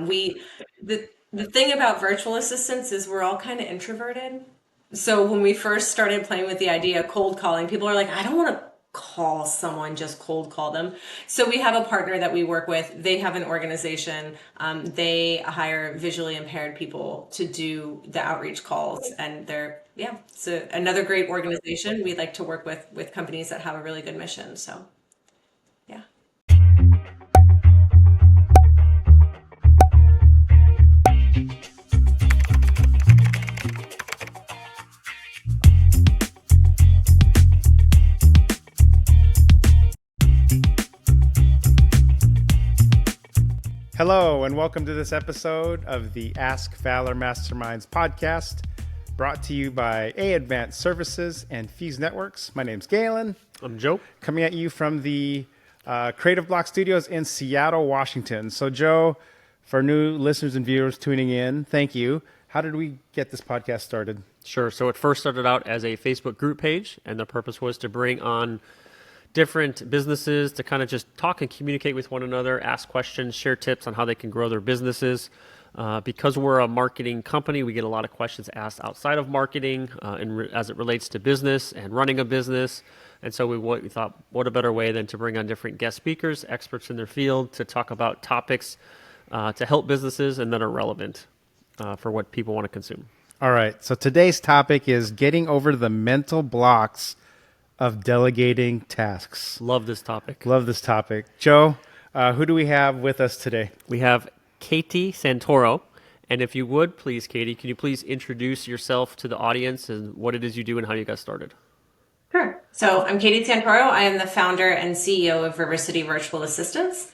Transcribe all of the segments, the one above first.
We the thing about virtual assistants is we're all kind of introverted. So when we first started playing with the idea of cold calling, people are like, I don't want to call someone, just cold call them. So we have a partner that we work with. They have an organization. They hire visually impaired people to do the outreach calls, and yeah, so another great organization. We like to work with companies that have a really good mission. So yeah. Hello, and welcome to this episode of the Ask Valor Masterminds podcast, brought to you by Advanced Services and Fuse Networks. My name's Galen. I'm Joe. Coming at you from the Creative Block Studios in Seattle, Washington. So, Joe, for new listeners and viewers tuning in, thank you. How did we get this podcast started? Sure. So it first started out as a Facebook group page, and the purpose was to bring on different businesses to kind of just talk and communicate with one another, ask questions, share tips on how they can grow their businesses. Because we're a marketing company, we get a lot of questions asked outside of marketing as it relates to business and running a business. And so we thought, what a better way than to bring on different guest speakers, experts in their field, to talk about topics to help businesses and that are relevant for what people want to consume. All right. So today's topic is getting over the mental blocks of delegating tasks. Love this topic. Joe, who do we have with us today? We have Katie Santoro. And if you would, please, Katie, can you please introduce yourself to the audience and what it is you do and how you got started? Sure. So I'm Katie Santoro. I am the founder and CEO of River City Virtual Assistants.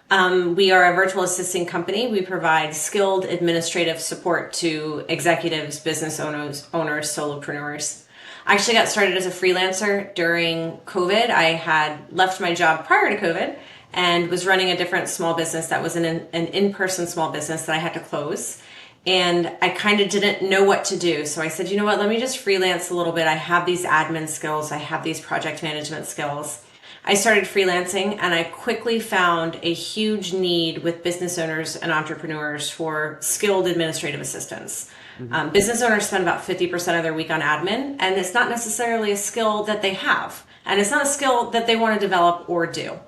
We are a virtual assisting company. We provide skilled administrative support to executives, business owners, solopreneurs. I actually got started as a freelancer during COVID. I had left my job prior to COVID and was running a different small business that was an in-person small business that I had to close. And I kind of didn't know what to do. So I said, you know what, let me just freelance a little bit. I have these admin skills. I have these project management skills. I started freelancing and I quickly found a huge need with business owners and entrepreneurs for skilled administrative assistants. Business owners spend about 50% of their week on admin, and it's not necessarily a skill that they have, and it's not a skill that they want to develop or do.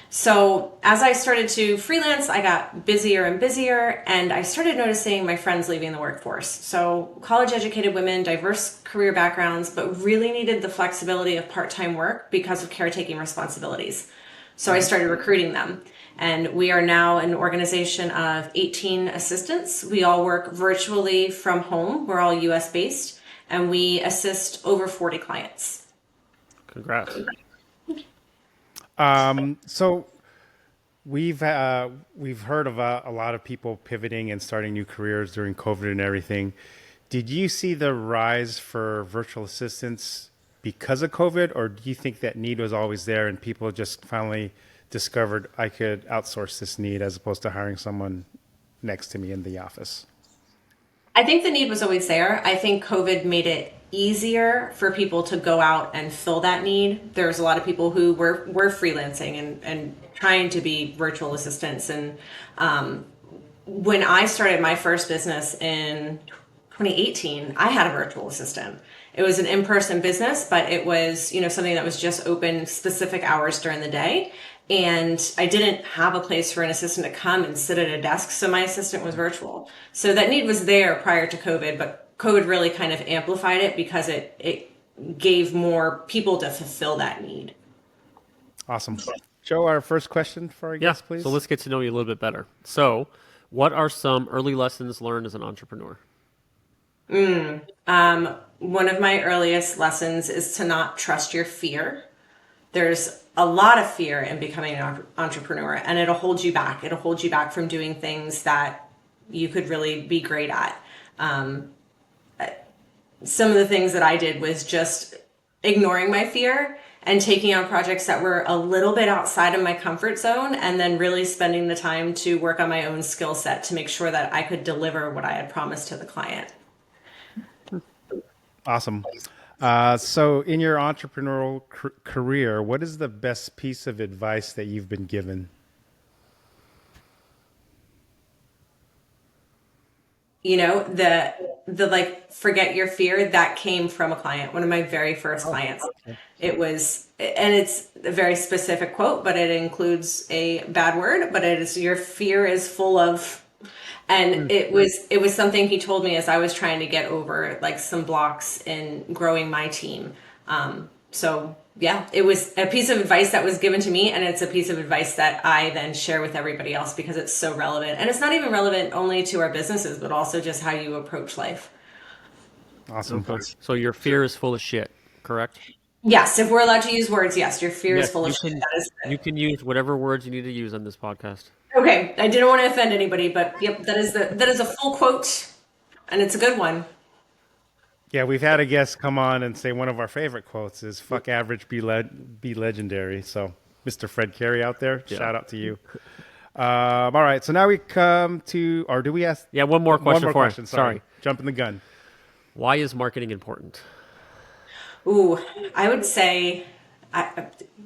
So as I started to freelance, I got busier and busier, and I started noticing my friends leaving the workforce. So college educated women, diverse career backgrounds, but really needed the flexibility of part-time work because of caretaking responsibilities. So I started recruiting them. And we are now an organization of 18 assistants. We all work virtually from home. We're all US based, and we assist over 40 clients. Congrats. So we've heard of a lot of people pivoting and starting new careers during COVID and everything. Did you see the rise for virtual assistants because of COVID, or do you think that need was always there and people just finally discovered I could outsource this need as opposed to hiring someone next to me in the office? I think the need was always there. I think COVID made it easier for people to go out and fill that need. There's a lot of people who were freelancing and trying to be virtual assistants. And when I started my first business in 2018, I had a virtual assistant. It was an in-person business, but it was, something that was just open specific hours during the day. And I didn't have a place for an assistant to come and sit at a desk, so my assistant was virtual. So that need was there prior to COVID, but COVID really kind of amplified it because it gave more people to fulfill that need. Awesome. Joe, our first question for our guest, please. So let's get to know you a little bit better. So what are some early lessons learned as an entrepreneur? One of my earliest lessons is to not trust your fear. There's a lot of fear in becoming an entrepreneur, and it'll hold you back. It'll hold you back from doing things that you could really be great at. Some of the things that I did was just ignoring my fear and taking on projects that were a little bit outside of my comfort zone, and then really spending the time to work on my own skill set to make sure that I could deliver what I had promised to the client. Awesome. So in your entrepreneurial career, what is the best piece of advice that you've been given? the like forget your fear, that came from a client, one of my very first clients. It was, and it's a very specific quote, but it includes a bad word, but it is, your fear is full of, and it was something he told me as I was trying to get over like some blocks in growing my team. So yeah, it was a piece of advice that was given to me, and it's a piece of advice that I then share with everybody else because it's so relevant. And it's not even relevant only to our businesses, but also just how you approach life. Awesome. Okay. So your fear is full of shit, correct? Yes, if we're allowed to use words, yes, your fear is Yes, full of you shit. can. That is You can use whatever words you need to use on this podcast. okay. I didn't want to offend anybody, but yep, that is a full quote, and it's a good one. Yeah, we've had a guest come on and say one of our favorite quotes is "Fuck average, be legendary." So, Mr. Fred Carey out there, shout out to you. All right, so now we come to, or do we ask? Yeah, one more question. One more for question. you. Sorry, jumping the gun. Why is marketing important? Ooh, I would say,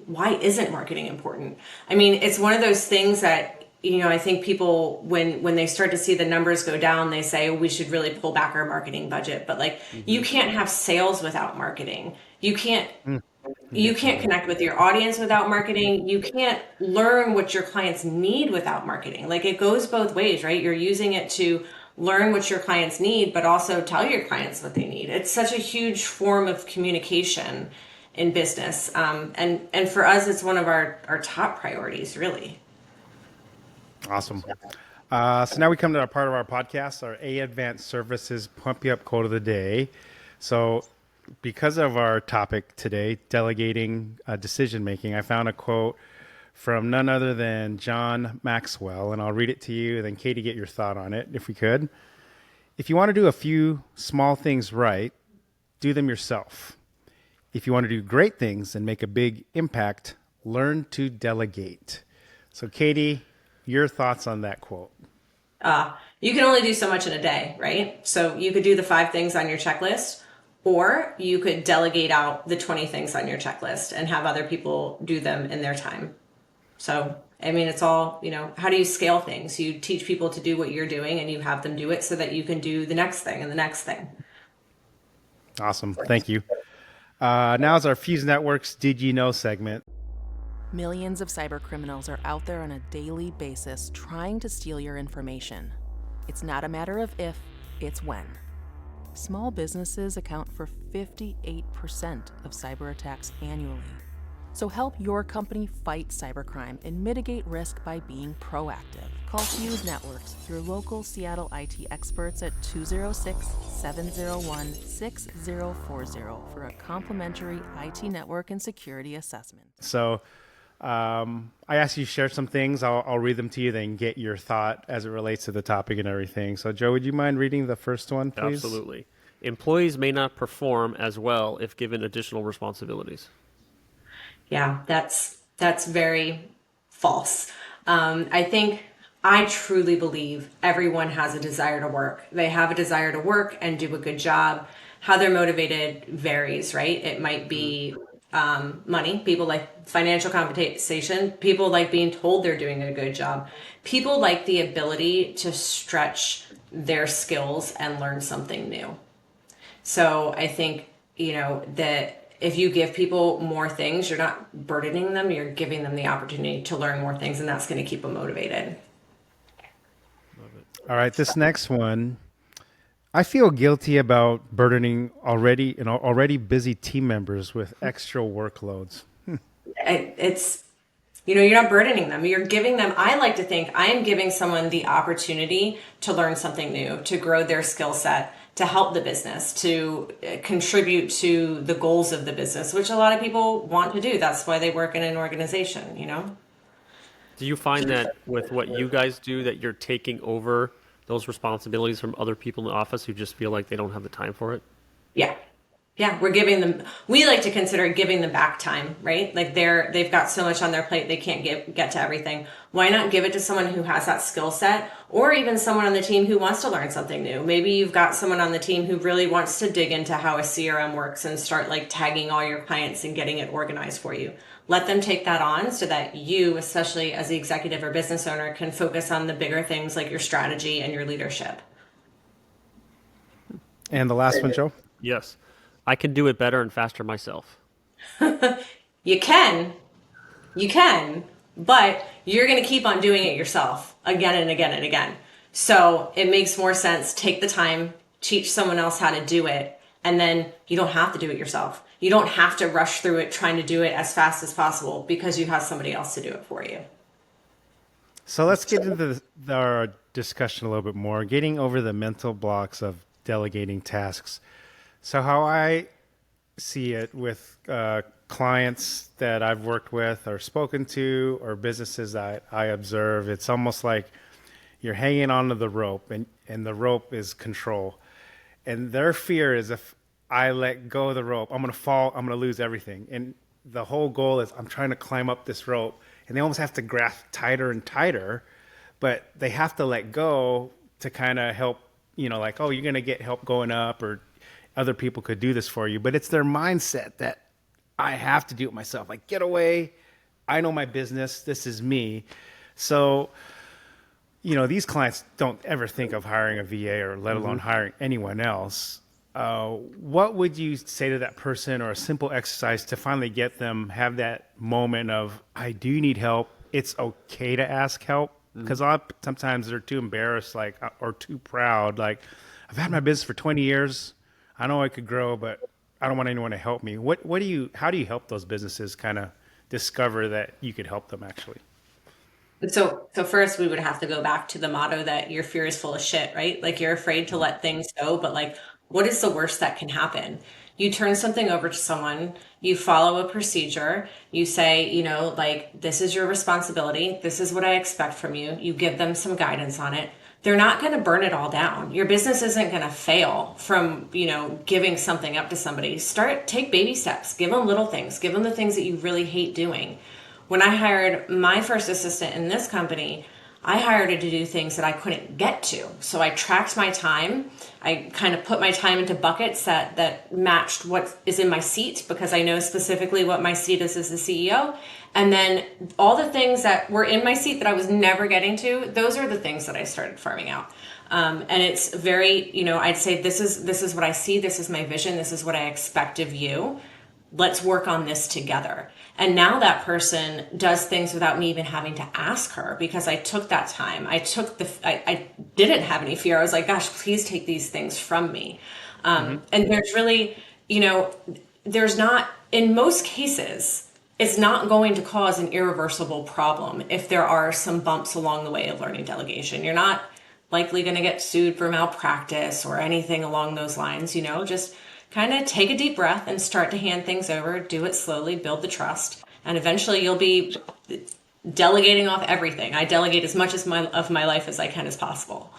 why isn't marketing important? I mean, it's one of those things that, I think people, when they start to see the numbers go down, they say, we should really pull back our marketing budget. But like, you can't have sales without marketing. You can't connect with your audience without marketing. You can't learn what your clients need without marketing. Like, it goes both ways, right? You're using it to learn what your clients need, but also tell your clients what they need. It's such a huge form of communication in business. And for us, it's one of our top priorities, really. Awesome. So now we come to our part of our podcast, our A Advanced Services Pump You Up Quote of the Day. So because of our topic today, delegating decision making, I found a quote from none other than John Maxwell, and I'll read it to you, and then Katie, get your thought on it, if we could. If you want to do a few small things right, do them yourself. If you want to do great things and make a big impact, learn to delegate. So, Katie, your thoughts on that quote? You can only do so much in a day, right? So you could do the 5 things on your checklist, or you could delegate out the 20 things on your checklist and have other people do them in their time. So, I mean, it's all, how do you scale things? You teach people to do what you're doing and you have them do it so that you can do the next thing and the next thing. Awesome. Thank you. Now is our Fuse Network's Did You Know segment. Millions of cybercriminals are out there on a daily basis trying to steal your information. It's not a matter of if, it's when. Small businesses account for 58% of cyber attacks annually. So help your company fight cybercrime and mitigate risk by being proactive. Call Fuse Networks, your local Seattle IT experts at 206-701-6040 for a complimentary IT network and security assessment. So I asked you to share some things. I'll read them to you, then get your thought as it relates to the topic and everything. So, Joe, would you mind reading the first one, please? Absolutely. Employees may not perform as well if given additional responsibilities. Yeah, that's very false. I truly believe everyone has a desire to work. They have a desire to work and do a good job. How they're motivated varies, right? It might be money. People like financial compensation. People like being told they're doing a good job. People like the ability to stretch their skills and learn something new. So I think, that if you give people more things, you're not burdening them, you're giving them the opportunity to learn more things, and that's going to keep them motivated. All right, this next one. I feel guilty about burdening already busy team members with extra workloads. It's, you're not burdening them. You're giving them, I like to think I am giving someone the opportunity to learn something new, to grow their skill set, to help the business, to contribute to the goals of the business, which a lot of people want to do. That's why they work in an organization, Do you find that with what you guys do that you're taking over those responsibilities from other people in the office who just feel like they don't have the time for it? Yeah. Yeah, we like to consider giving them back time, right? Like they've got so much on their plate, they can't get to everything. Why not give it to someone who has that skill set, or even someone on the team who wants to learn something new? Maybe you've got someone on the team who really wants to dig into how a CRM works and start like tagging all your clients and getting it organized for you. Let them take that on so that you, especially as the executive or business owner, can focus on the bigger things like your strategy and your leadership. And the last one, Joe? Yes. I can do it better and faster myself. You can, you can, but you're going to keep on doing it yourself again and again and again. So it makes more sense. Take the time, teach someone else how to do it, and then you don't have to do it yourself. You don't have to rush through it trying to do it as fast as possible because you have somebody else to do it for you. So let's get into our discussion a little bit more, getting over the mental blocks of delegating tasks. So how I see it with clients that I've worked with or spoken to or businesses that I observe, it's almost like you're hanging onto the rope and the rope is control. And their fear is if I let go of the rope, I'm going to fall, I'm going to lose everything. And the whole goal is I'm trying to climb up this rope and they almost have to grasp tighter and tighter, but they have to let go to kind of help, like, oh, you're going to get help going up or other people could do this for you. But it's their mindset that I have to do it myself. Like, get away. I know my business. This is me. So, these clients don't ever think of hiring a VA or let alone hiring anyone else. What would you say to that person, or a simple exercise to finally get them have that moment of, I do need help. It's okay to ask help. Because sometimes they're too embarrassed, or too proud. Like, I've had my business for 20 years. I know I could grow, but I don't want anyone to help me. How do you help those businesses kind of discover that you could help them actually? So first we would have to go back to the motto that your fear is full of shit, right? Like you're afraid to let things go, but like, what is the worst that can happen? You turn something over to someone, you follow a procedure, you say, like, this is your responsibility. This is what I expect from you. You give them some guidance on it. They're not going to burn it all down. Your business isn't going to fail from, giving something up to somebody. Take baby steps, give them little things, give them the things that you really hate doing. When I hired my first assistant in this company, I hired her to do things that I couldn't get to. So I tracked my time. I kind of put my time into buckets that matched what is in my seat, because I know specifically what my seat is as the CEO. And then all the things that were in my seat that I was never getting to, those are the things that I started farming out. And it's very, I'd say this is what I see. This is my vision. This is what I expect of you. Let's work on this together. And now that person does things without me even having to ask her, because I took that time. I didn't have any fear. I was like, gosh, please take these things from me. And there's really, there's not, in most cases, it's not going to cause an irreversible problem if there are some bumps along the way of learning delegation. You're not likely going to get sued for malpractice or anything along those lines, just kind of take a deep breath and start to hand things over, do it slowly, build the trust, and eventually you'll be delegating off everything. I delegate as much of my life as I can as possible.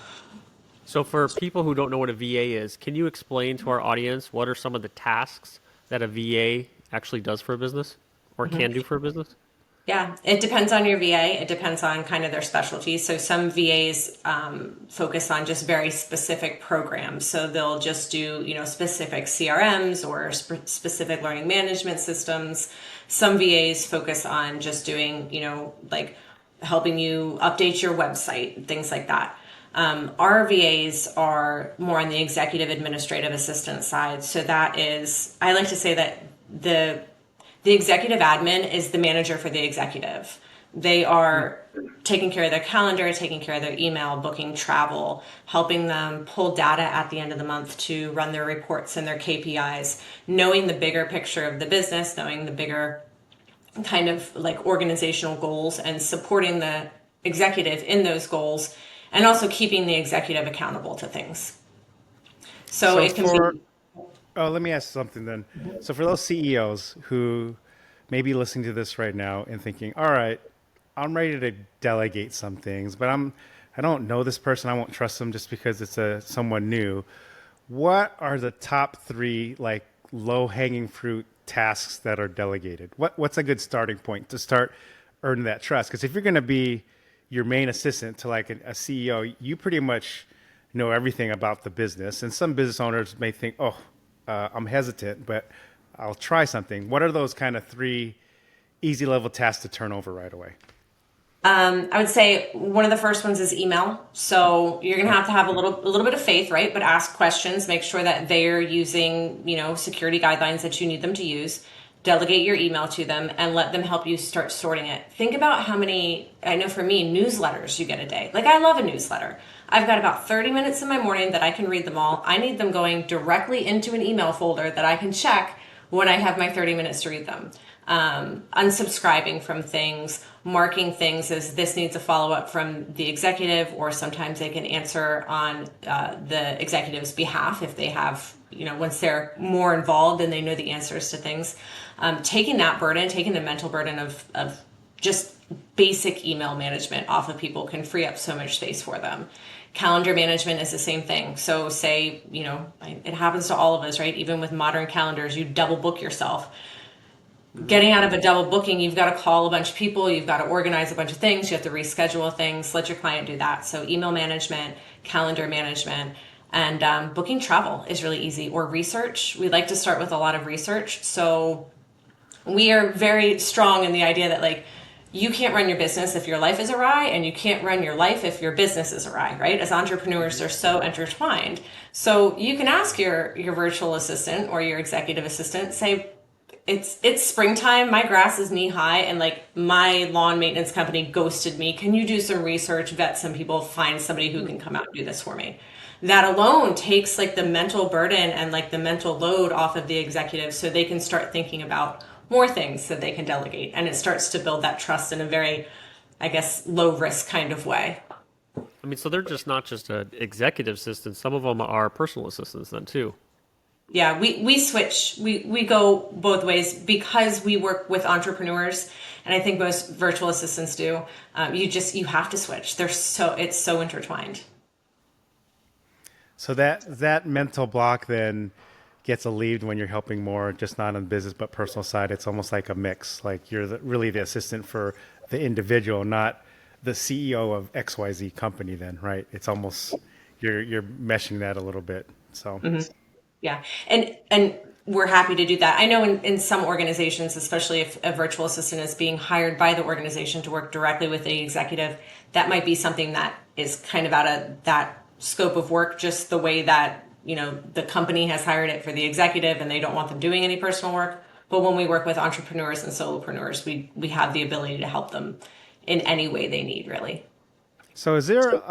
So for people who don't know what a VA is, can you explain to our audience what are some of the tasks that a VA actually does for a business or can do for a business? Yeah, it depends on your VA. It depends on kind of their specialty. So some VAs focus on just very specific programs. So they'll just do, specific CRMs or specific learning management systems. Some VAs focus on just doing, like helping you update your website, things like that. Our VAs are more on the executive administrative assistant side. So that is, I like to say that the executive admin is the manager for the executive. They are taking care of their calendar, taking care of their email, booking travel, helping them pull data at the end of the month to run their reports and their KPIs, knowing the bigger picture of the business, knowing the bigger kind of like organizational goals, and supporting the executive in those goals, and also keeping the executive accountable to things. So it can be... Oh, let me ask something then. So for those CEOs who may be listening to this right now and thinking, all right, I'm ready to delegate some things, but I don't know this person. I won't trust them just because it's someone new. What are the top 3 like low-hanging fruit tasks that are delegated? What's a good starting point to start earning that trust? Because if you're going to be your main assistant to like a CEO, you pretty much know everything about the business. And some business owners may think, I'm hesitant, but I'll try something. What are those kind of 3 easy level tasks to turn over right away? I would say one of the first ones is email. So you're going to have a little bit of faith, right? But ask questions, make sure that they're using, security guidelines that you need them to use. Delegate your email to them and let them help you start sorting it. Think about how many, I know for me, newsletters you get a day. Like I love a newsletter. I've got about 30 minutes in my morning that I can read them all. I need them going directly into an email folder that I can check when I have my 30 minutes to read them. Unsubscribing from things, marking things as this needs a follow-up from the executive, or sometimes they can answer on the executive's behalf if they have, once they're more involved and they know the answers to things. Taking that burden, taking the mental burden of just basic email management off of people can free up so much space for them. Calendar management is the same thing. So say, it happens to all of us, right? Even with modern calendars, you double book yourself. Getting out of a double booking, you've got to call a bunch of people, you've got to organize a bunch of things, you have to reschedule things, let your client do that. So email management, calendar management, and booking travel is really easy. Or research. We like to start with a lot of research. So we are very strong in the idea that you can't run your business if your life is awry, and you can't run your life if your business is awry, right? As entrepreneurs, they're so intertwined. So you can ask your virtual assistant or your executive assistant, say, it's springtime, my grass is knee high, and my lawn maintenance company ghosted me. Can you do some research, vet some people, find somebody who can come out and do this for me? That alone takes the mental burden and the mental load off of the executive, so they can start thinking about more things that they can delegate. And it starts to build that trust in a very, I guess, low risk kind of way. I mean, so they're just not just an executive assistant. Some of them are personal assistants then too. Yeah, we switch. We go both ways because we work with entrepreneurs, and I think most virtual assistants do. You have to switch. It's so intertwined. So that mental block then gets alleviated when you're helping more, just not on the business but personal side. It's almost like a mix. Like you're really the assistant for the individual, not the CEO of XYZ company. Then, right? It's almost you're meshing that a little bit. So. Mm-hmm. Yeah. And we're happy to do that. I know in some organizations, especially if a virtual assistant is being hired by the organization to work directly with the executive, that might be something that is kind of out of that scope of work, just the way that, the company has hired it for the executive and they don't want them doing any personal work. But when we work with entrepreneurs and solopreneurs, we have the ability to help them in any way they need, really. So is there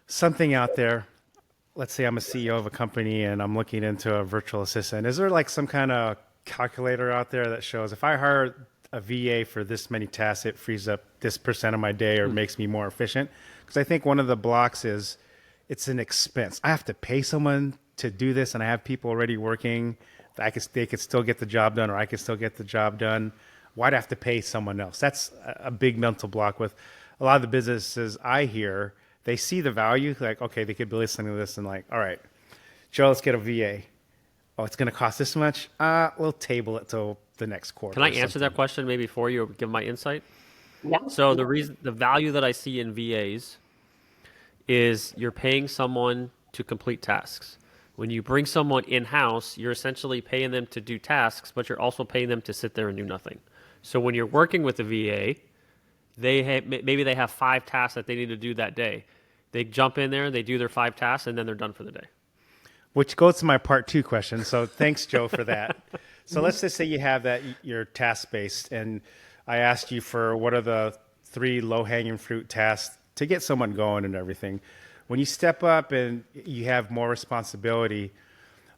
something out there? Let's say I'm a CEO of a company and I'm looking into a virtual assistant. Is there some kind of calculator out there that shows if I hire a VA for this many tasks, it frees up this % of my day or makes me more efficient? Because I think one of the blocks is it's an expense. I have to pay someone to do this, and I have people already working. They could still get the job done, or I could still get the job done. Why'd I have to pay someone else? That's a big mental block with a lot of the businesses I hear. They see the value, okay, they could be listening to this and all right, Joe, let's get a VA. Oh, it's going to cost this much? We'll table it till the next quarter. Can I answer that question maybe for you or give my insight? Yeah. So the value that I see in VAs is you're paying someone to complete tasks. When you bring someone in-house, you're essentially paying them to do tasks, but you're also paying them to sit there and do nothing. So when you're working with a VA, maybe they have 5 tasks that they need to do that day. They jump in there, they do their 5 tasks, and then they're done for the day. Which goes to my part 2 question. So thanks, Joe, for that. So let's just say you have that, you're task-based, and I asked you for what are the 3 low-hanging fruit tasks to get someone going and everything. When you step up and you have more responsibility,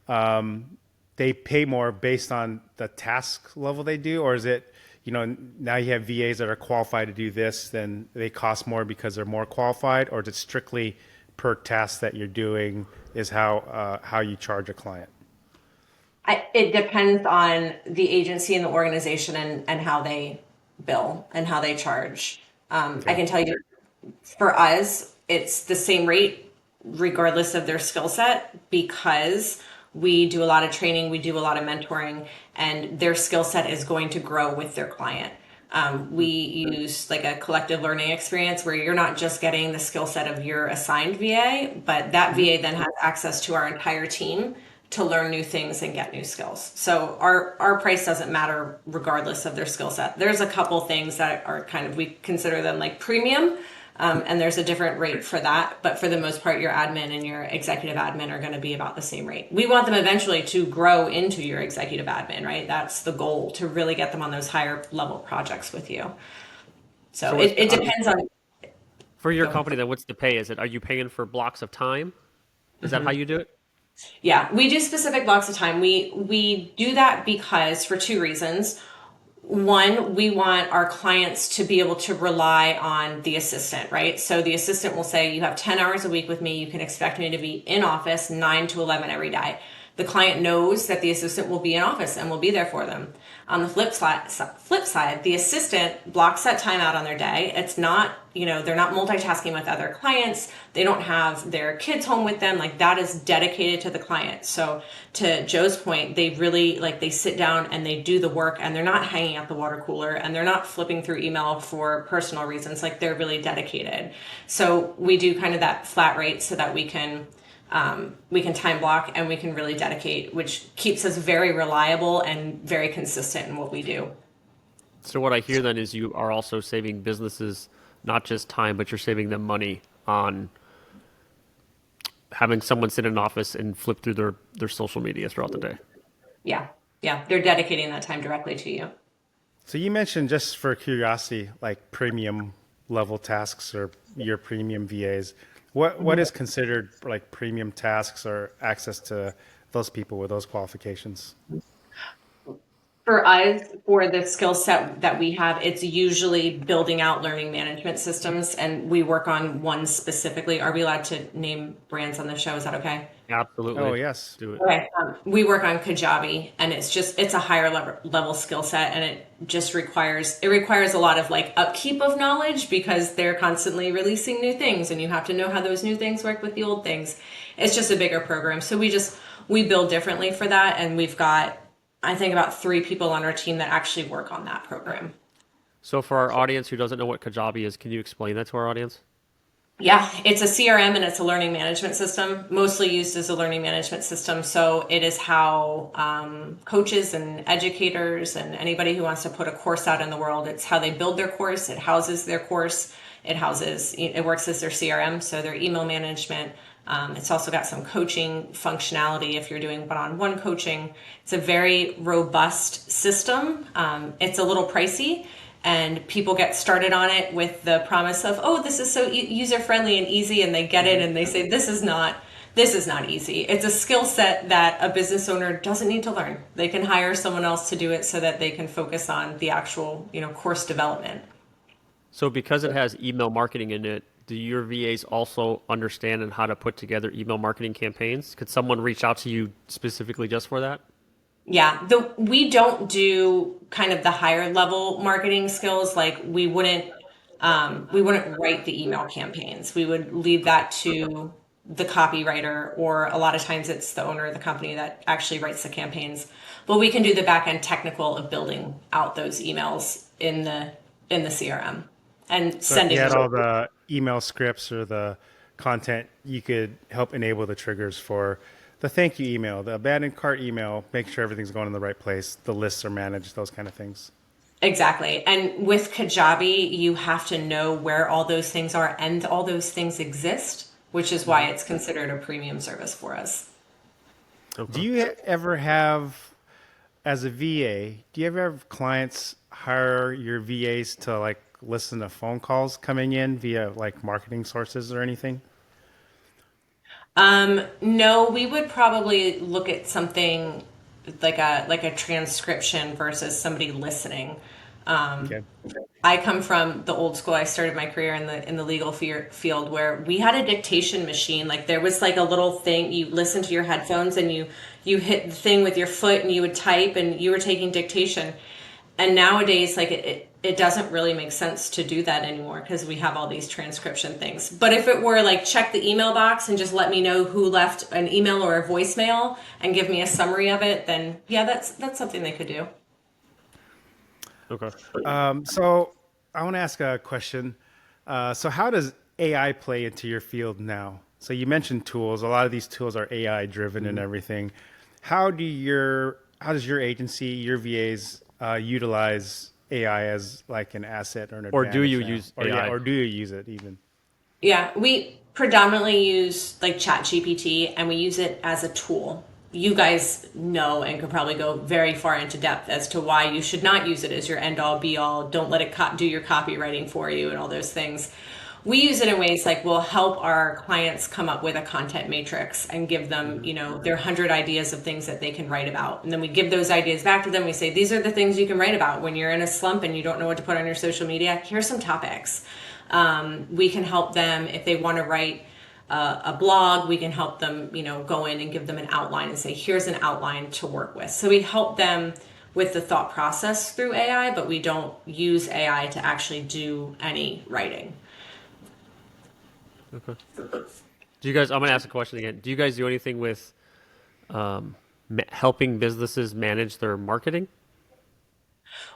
they pay more based on the task level they do, or is it, now you have VAs that are qualified to do this, then they cost more because they're more qualified, or is it strictly per task that you're doing is how you charge a client? It depends on the agency and the organization and how they bill and how they charge. Okay. I can tell you, for us, it's the same rate regardless of their skill set, because we do a lot of training, we do a lot of mentoring, and their skill set is going to grow with their client. We use a collective learning experience where you're not just getting the skill set of your assigned VA, but that VA then has access to our entire team to learn new things and get new skills. So our price doesn't matter regardless of their skill set. There's a couple things that are kind of, we consider them like premium, and there's a different rate for that. But for the most part, your admin and your executive admin are going to be about the same rate. We want them eventually to grow into your executive admin, right? That's the goal, to really get them on those higher level projects with you. So it depends on. For your company, then what's the pay? Are you paying for blocks of time? Is that how you do it? Yeah, we do specific blocks of time. We do that because for two reasons. One, we want our clients to be able to rely on the assistant, right? So the assistant will say, you have 10 hours a week with me. You can expect me to be in office 9 to 11 every day. The client knows that the assistant will be in office and will be there for them. On the flip side, the assistant blocks that time out on their day. It's not, they're not multitasking with other clients. They don't have their kids home with them. Like, that is dedicated to the client. So to Joe's point, they really, they sit down and they do the work, and they're not hanging out the water cooler, and they're not flipping through email for personal reasons. Like, they're really dedicated. So we do kind of that flat rate so that we can time block and we can really dedicate, which keeps us very reliable and very consistent in what we do. So what I hear then is you are also saving businesses not just time, but you're saving them money on having someone sit in an office and flip through their social media throughout the day. Yeah. They're dedicating that time directly to you. So you mentioned, just for curiosity, like premium level tasks or your premium VAs. What is considered like premium tasks or access to those people with those qualifications? For us, for the skill set that we have, it's usually building out learning management systems, and we work on one specifically. Are we allowed to name brands on the show? Is that okay? Absolutely. Oh, yes. Do it. Okay. We work on Kajabi, and it's a higher level skill set, and it just requires a lot of upkeep of knowledge, because they're constantly releasing new things, and you have to know how those new things work with the old things. It's just a bigger program. So we build differently for that, and we've got, I think, about 3 people on our team that actually work on that program. So for our audience who doesn't know what Kajabi is, can you explain that to our audience? Yeah, it's a CRM and it's a learning management system, mostly used as a learning management system. So it is how coaches and educators and anybody who wants to put a course out in the world, it's how they build their course. It houses their course. It works as their CRM, so their email management. It's also got some coaching functionality if you're doing one-on-one coaching. It's a very robust system. It's a little pricey, and people get started on it with the promise of, oh, this is so user-friendly and easy, and they get it and they say, this is not easy. It's a skill set that a business owner doesn't need to learn. They can hire someone else to do it so that they can focus on the actual, course development. So because it has email marketing in it, do your VAs also understand and how to put together email marketing campaigns? Could someone reach out to you specifically just for that? Yeah, we don't do kind of the higher level marketing skills. Like we wouldn't write the email campaigns. We would leave that to the copywriter, or a lot of times it's the owner of the company that actually writes the campaigns. But we can do the back end technical of building out those emails in the CRM and sending You had them. all the email scripts or the content, you could help enable the triggers for the thank you email, the abandoned cart email, make sure everything's going in the right place, the lists are managed, those kind of things. Exactly. And with Kajabi, you have to know where all those things are, and all those things exist, which is why it's considered a premium service for us. Okay. Do you ever have, as a VA, do you ever have clients hire your VAs to listen to phone calls coming in via marketing sources or anything? No, we would probably look at something like a transcription versus somebody listening. Okay. I come from the old school. I started my career in the legal field, where we had a dictation machine. Like there was a little thing, you listen to your headphones and you hit the thing with your foot and you would type and you were taking dictation. And nowadays, it doesn't really make sense to do that anymore, because we have all these transcription things. But if it were check the email box and just let me know who left an email or a voicemail and give me a summary of it, then yeah, that's something they could do. Okay. So I want to ask a question. So how does AI play into your field now? So you mentioned tools. A lot of these tools are AI driven and everything. how does your agency, your VAs, utilize AI as like an asset or an Or do advantage you now? use Or yeah, AI? or do you use it even? Yeah, we predominantly use like Chat GPT, and we use it as a tool. You guys know and could probably go very far into depth as to why you should not use it as your end all be all. Don't let it do your copywriting for you and all those things. We use it in ways like we'll help our clients come up with a content matrix and give them, their 100 ideas of things that they can write about. And then we give those ideas back to them. We say, these are the things you can write about when you're in a slump and you don't know what to put on your social media. Here's some topics. We can help them if they want to write a blog. We can help them, go in and give them an outline and say, here's an outline to work with. So we help them with the thought process through AI, but we don't use AI to actually do any writing. Okay. Do you guys? I'm gonna ask a question again. Do you guys do anything with helping businesses manage their marketing?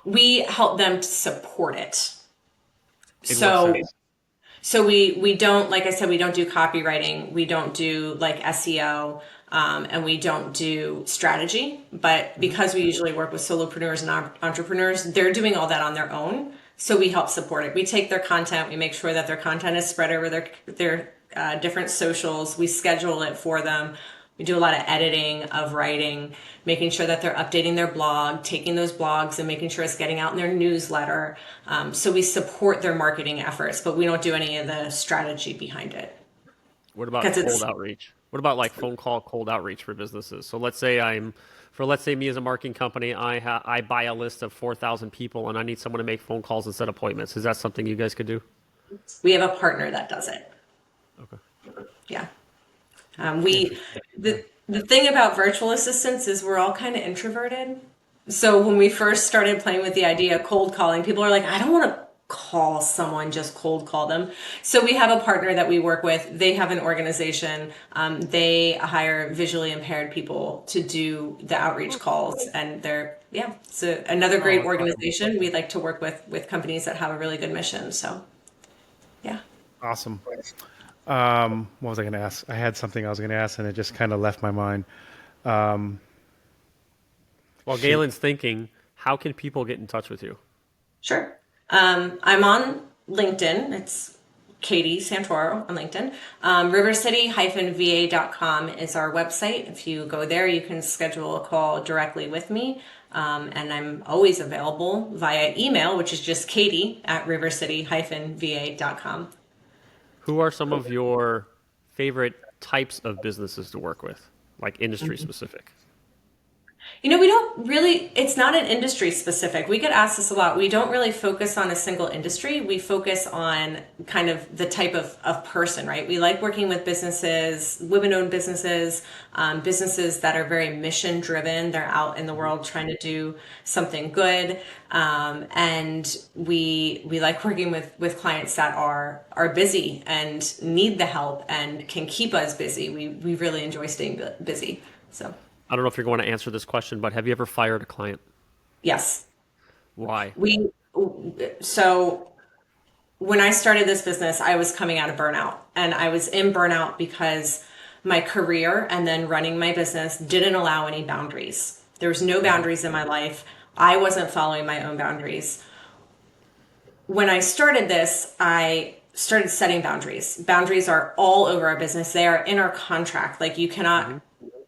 We help them to support it. In what So sense? So we don't, like I said, we don't do copywriting, we don't do like SEO, and we don't do strategy. But because we usually work with solopreneurs and entrepreneurs, they're doing all that on their own. So we help support it. We take their content, we make sure that their content is spread over their different socials. We schedule it for them. We do a lot of editing of writing, making sure that they're updating their blog, taking those blogs and making sure it's getting out in their newsletter. So we support their marketing efforts, but we don't do any of the strategy behind it. What about 'Cause cold it's outreach? What about like phone call cold outreach for businesses? So let's say me as a marketing company, I buy a list of 4,000 people and I need someone to make phone calls and set appointments. Is that something you guys could do? We have a partner that does it. Okay. Yeah. The thing about virtual assistants is we're all kind of introverted. So when we first started playing with the idea of cold calling, people are like, I don't want to call someone, just cold call them. So we have a partner that we work with. They have an organization. They hire visually impaired people to do the outreach calls, and it's another Oh, great that's awesome. organization. We like to work with companies that have a really good mission. So yeah. Awesome. What was I going to ask? I had something I was going to ask, and it just kind of left my mind. While Shoot. Galen's thinking, how can people get in touch with you? Sure. I'm on LinkedIn. It's Katie Santoro on LinkedIn. Rivercity-va.com is our website. If you go there, you can schedule a call directly with me. And I'm always available via email, which is just katie@rivercity-va.com. Who are some of your favorite types of businesses to work with, like industry specific? We don't really, it's not an industry specific. We get asked this a lot. We don't really focus on a single industry. We focus on kind of the type of person, right? We like working with businesses, women-owned businesses, businesses that are very mission driven. They're out in the world trying to do something good. And we like working with clients that are busy and need the help and can keep us busy. We really enjoy staying busy. So. I don't know if you're going to answer this question, but have you ever fired a client? Yes. Why? So when I started this business, I was coming out of burnout, and I was in burnout because my career and then running my business didn't allow any boundaries. There was no boundaries in my life. I wasn't following my own boundaries. When I started this, I started setting boundaries. Boundaries are all over our business. They are in our contract. Like you cannot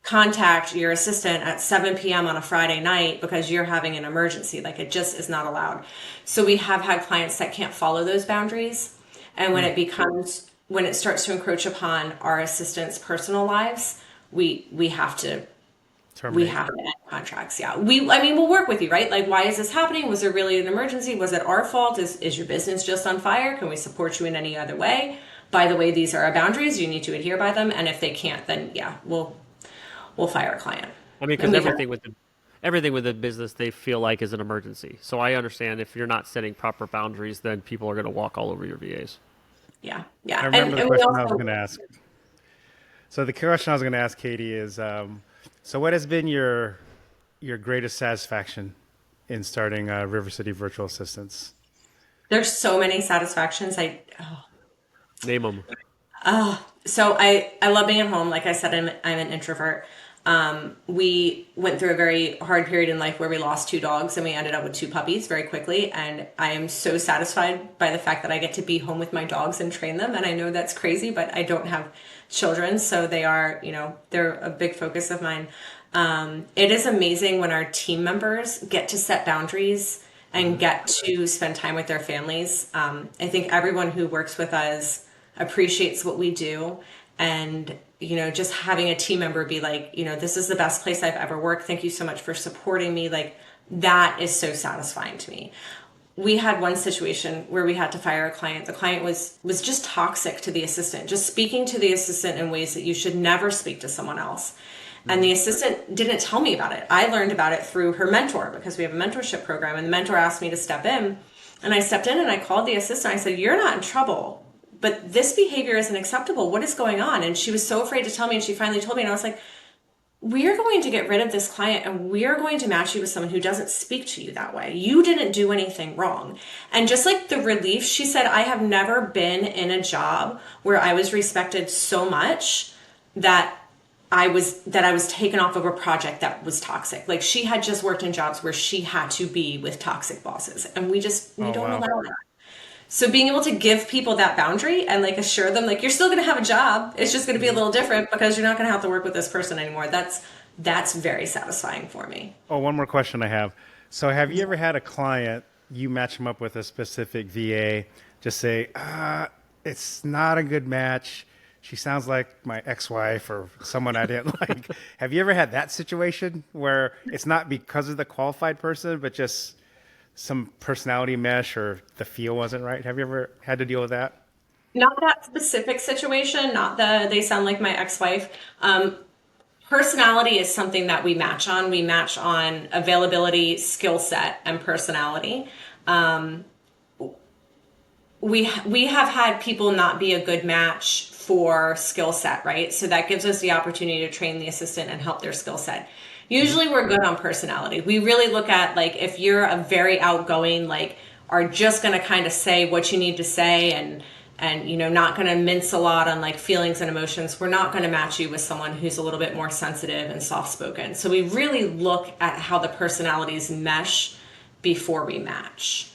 contact your assistant at 7 p.m. on a Friday night because you're having an emergency. Like it just is not allowed. So we have had clients that can't follow those boundaries. And when when it starts to encroach upon our assistants' personal lives, we have to Terminate. end contracts. Yeah. We'll work with you, right? Like, why is this happening? Was there really an emergency? Was it our fault? Is your business just on fire? Can we support you in any other way? By the way, these are our boundaries. You need to adhere by them. And if they can't, then we'll fire a client. I mean, because everything with the business they feel like is an emergency. So I understand if you're not setting proper boundaries, then people are going to walk all over your VAs. Yeah. I remember the question I was going to ask. So the question I was going to ask Katie is, so what has been your greatest satisfaction in starting River City Virtual Assistants? There's so many satisfactions. Name them. So I love being at home. Like I said, I'm an introvert. We went through a very hard period in life where we lost 2 dogs and we ended up with 2 puppies very quickly. And I am so satisfied by the fact that I get to be home with my dogs and train them. And I know that's crazy, but I don't have children. So they are, they're a big focus of mine. It is amazing when our team members get to set boundaries and get to spend time with their families. I think everyone who works with us appreciates what we do. And, just having a team member be like, this is the best place I've ever worked. Thank you so much for supporting me. Like, that is so satisfying to me. We had one situation where we had to fire a client. The client was just toxic to the assistant, just speaking to the assistant in ways that you should never speak to someone else. And the assistant didn't tell me about it. I learned about it through her mentor because we have a mentorship program, and the mentor asked me to step in. And I stepped in and I called the assistant. I said, "You're not in trouble, but this behavior isn't acceptable. What is going on?" And she was so afraid to tell me, and she finally told me, and I was like, "We are going to get rid of this client and we are going to match you with someone who doesn't speak to you that way. You didn't do anything wrong." And just like the relief, she said, "I have never been in a job where I was respected so much that I was taken off of a project that was toxic." Like, she had just worked in jobs where she had to be with toxic bosses, and we don't wow. allow that. So being able to give people that boundary and like assure them, like, you're still going to have a job. It's just going to be a little different because you're not going to have to work with this person anymore. That's very satisfying for me. Oh, one more question I have. So have you ever had a client, you match them up with a specific VA, just say, it's not a good match. She sounds like my ex-wife or someone I didn't like. Have you ever had that situation where it's not because of the qualified person, but just some personality mesh or the feel wasn't right? Have you ever had to deal with that? Not that specific situation, not they sound like my ex-wife. Personality is something that we match on. We match on availability, skill set, and personality. We have had people not be a good match for skill set, right? So that gives us the opportunity to train the assistant and help their skill set. Usually we're good on personality. We really look at, like, if you're a very outgoing, like, are just going to kind of say what you need to say and not going to mince a lot on like feelings and emotions, we're not going to match you with someone who's a little bit more sensitive and soft spoken. So we really look at how the personalities mesh before we match.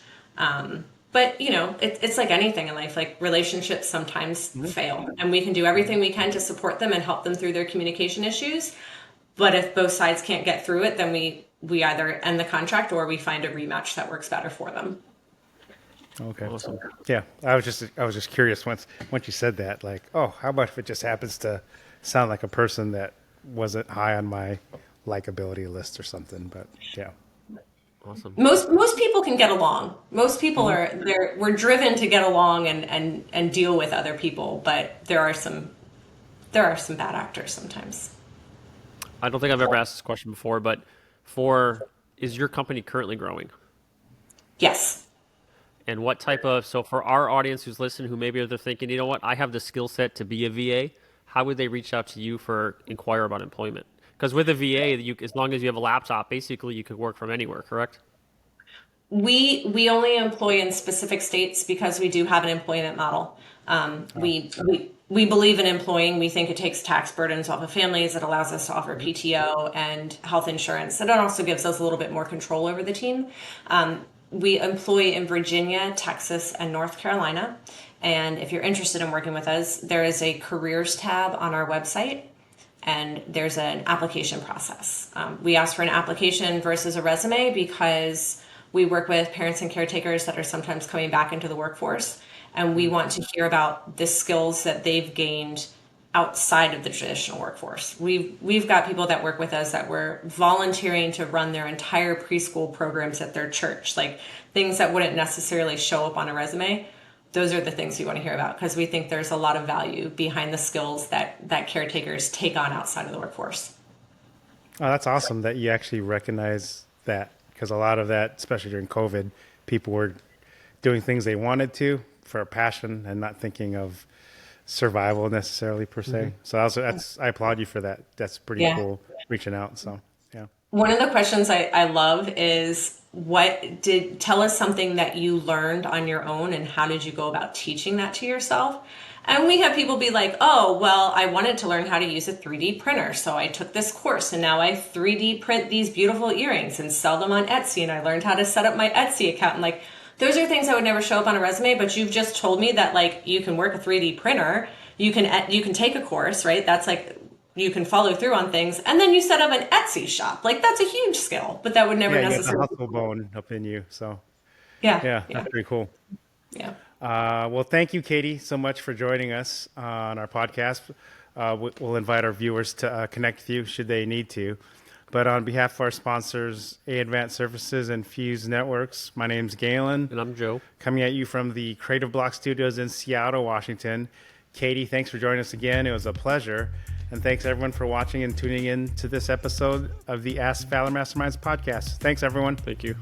But it's like anything in life. Like, relationships sometimes fail, and we can do everything we can to support them and help them through their communication issues. But if both sides can't get through it, then we either end the contract or we find a rematch that works better for them. Okay. Awesome. Yeah, I was just curious once you said that, like, oh, how about if it just happens to sound like a person that wasn't high on my likability list or something? But yeah. Awesome. Most people can get along. Most people we're driven to get along and deal with other people, but there are some bad actors sometimes. I don't think I've ever asked this question before, but is your company currently growing? Yes. And what type of, so for our audience who's listening, who maybe they're thinking, you know what, I have the skill set to be a VA, how would they reach out to you for inquire about employment? Because with a VA, as long as you have a laptop, basically you could work from anywhere, correct? We only employ in specific states because we do have an employment model. We believe in employing. We think it takes tax burdens off of families. It allows us to offer PTO and health insurance. And it also gives us a little bit more control over the team. We employ in Virginia, Texas, and North Carolina. And if you're interested in working with us, there is a careers tab on our website, and there's an application process. We ask for an application versus a resume because we work with parents and caretakers that are sometimes coming back into the workforce, and we want to hear about the skills that they've gained outside of the traditional workforce. We've got people that work with us that were volunteering to run their entire preschool programs at their church, like things that wouldn't necessarily show up on a resume. Those are the things we want to hear about because we think there's a lot of value behind the skills that caretakers take on outside of the workforce. Oh, that's awesome that you actually recognize that, because a lot of that, especially during COVID, people were doing things they wanted to for a passion and not thinking of survival necessarily per se. Mm-hmm. So I applaud you for that. That's pretty cool, reaching out. So yeah. One of the questions I love is, tell us something that you learned on your own and how did you go about teaching that to yourself? And we have people be like, oh, well, I wanted to learn how to use a 3D printer. So I took this course and now I 3D print these beautiful earrings and sell them on Etsy. And I learned how to set up my Etsy account. And like, those are things that would never show up on a resume, but you've just told me that like you can work a 3D printer, you can take a course, right? That's like, you can follow through on things, and then you set up an Etsy shop. Like that's a huge skill, but that would never Yeah, you have the necessarily. hustle bone up in you. So Yeah, that's pretty cool. yeah. Well, thank you, Katie, so much for joining us on our podcast. We'll invite our viewers to connect with you should they need to. But on behalf of our sponsors, A Advanced Services and Fuse Networks, my name's Galen. And I'm Joe. Coming at you from the Creative Block Studios in Seattle, Washington. Katie, thanks for joining us again. It was a pleasure. And thanks, everyone, for watching and tuning in to this episode of the Ask Valor Masterminds podcast. Thanks, everyone. Thank you.